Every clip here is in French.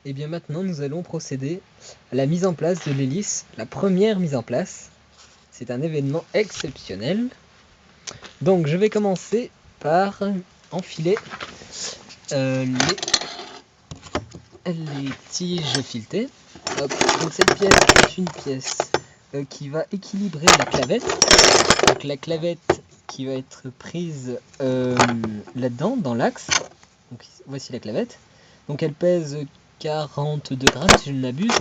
Et bien maintenant nous allons procéder à la mise en place de l'hélice, la première mise en place. C'est un événement exceptionnel. Donc je vais commencer par enfiler les tiges filetées. Hop. Donc cette pièce est une pièce qui va équilibrer la clavette. Donc la clavette qui va être prise là-dedans, dans l'axe. Donc voici la clavette. Donc elle pèse 42 grammes si je ne m'abuse.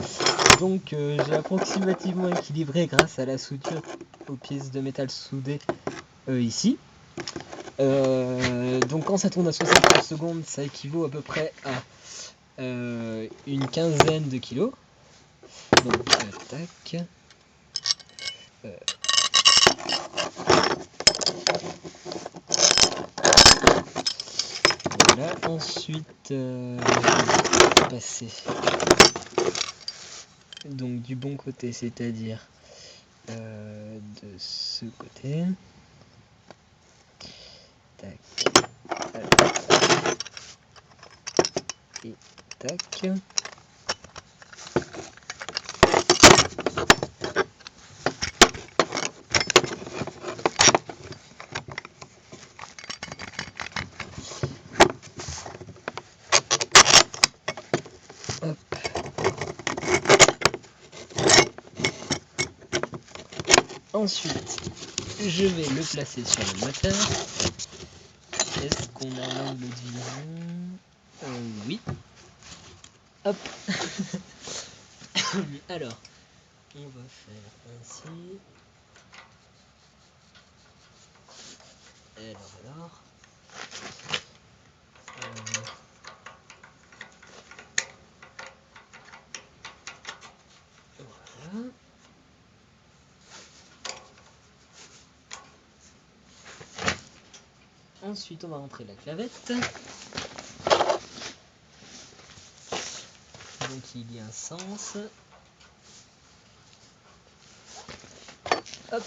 Donc j'ai approximativement équilibré grâce à la soudure aux pièces de métal soudées ici. Donc quand ça tourne à 60 secondes, ça équivaut à peu près à une quinzaine de kilos. Donc tac. Voilà, ensuite passer donc du bon côté, c'est-à-dire de ce côté. Tac. Et tac. Hop. Ensuite, je vais le placer sur le moteur. Est-ce qu'on a l'angle de vision? Oui. Hop. Alors, on va faire ainsi. Alors. Voilà. Ensuite, on va rentrer la clavette. Donc, il y a un sens. Hop.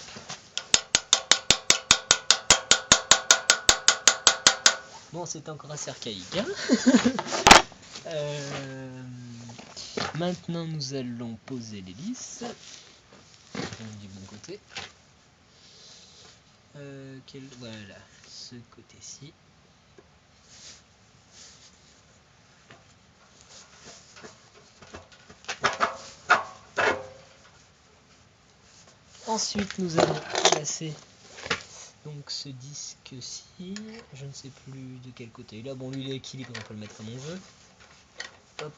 Bon, c'est encore assez archaïque. Hein. Maintenant, nous allons poser l'hélice. Du bon côté. Voilà, ce côté-ci. Ensuite, nous allons placer donc ce disque-ci. Je ne sais plus de quel côté. Là, bon, lui, il est équilibré, on peut le mettre à mon jeu. Hop.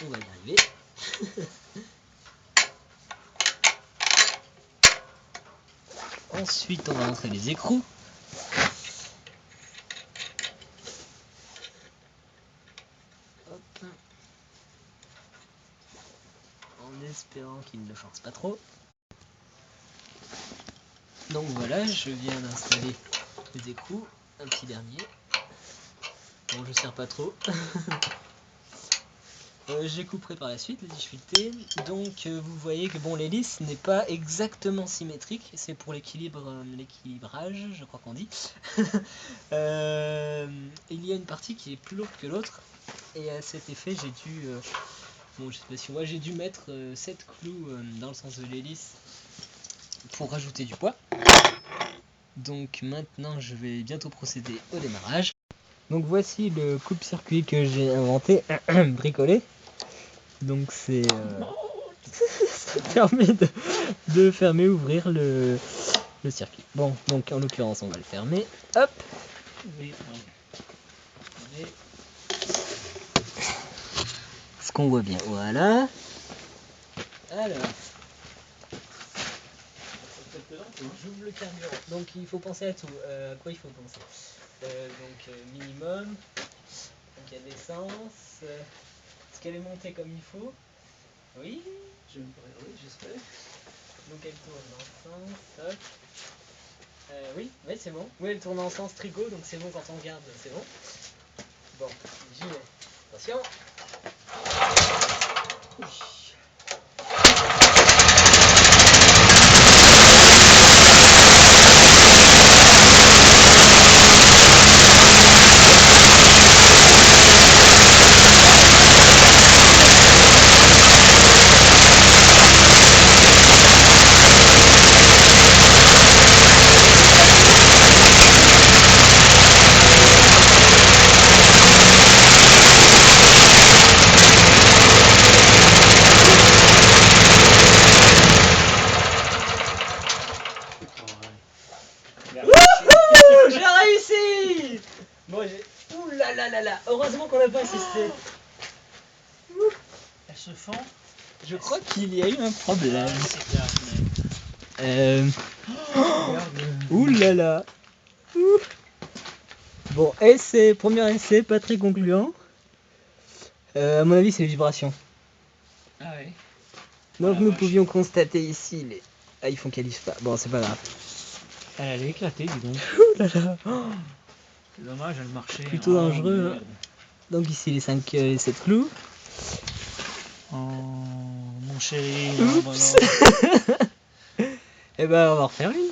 On va y arriver. Ensuite, on va rentrer les écrous. Hop. En espérant qu'il ne force pas trop. Donc voilà, je viens d'installer les écrous. Un petit dernier. Bon, je serre pas trop. J'ai coupé par la suite les tiges filetées. Donc vous voyez que bon, l'hélice n'est pas exactement symétrique. C'est pour l'équilibrage, je crois qu'on dit. Il y a une partie qui est plus lourde que l'autre. Et à cet effet, j'ai dû... bon, je sais pas si moi, j'ai dû mettre 7 clous dans le sens de l'hélice pour rajouter du poids. Donc maintenant, je vais bientôt procéder au démarrage. Donc voici le coupe-circuit que j'ai inventé, bricolé. Donc c'est ça permet de fermer, ouvrir le circuit. Bon, donc en l'occurrence on va le fermer. Hop. Ce qu'on voit bien, voilà. Alors, j'ouvre le carburant. Donc il faut penser à tout. À quoi il faut penser minimum. Donc il y a l'essence. Est-ce qu'elle est montée comme il faut? Oui. Oui, j'espère. Donc elle tourne dans le sens. Hop. Oui, c'est bon. Oui, elle tourne en sens tricot, donc c'est bon quand on regarde, c'est bon. Bon, j'y vais. Attention. J'ai réussi. Bon, ouh là là là là. Heureusement qu'on n'a pas assisté. Elles se font. Je crois qu'il y a eu un problème. Ouh là là. Ouh. Bon, premier essai, pas très concluant. À mon avis, c'est les vibrations. Ah ouais. Donc Ah, nous vache. pouvions constater ici les... Ah, ils font calife pas. Bon, c'est pas grave. Elle allait éclater, dis donc. Ouh là là. Oh, C'est dommage, elle marchait. plutôt dangereux. Merde. Donc ici les 5 et 7 clous. Oh, mon chéri. Oups. Et ben on va en refaire une.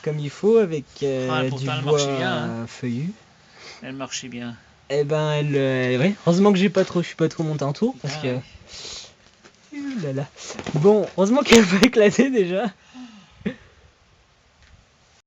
Comme il faut avec Ah, du pourtant, elle bois marchait bien, hein. feuillu. Elle marchait bien. Et ben ouais. Heureusement que je suis pas trop monté en tour parce Ah, que. ouais. Ouh là là. Bon, heureusement qu'elle va éclater déjà.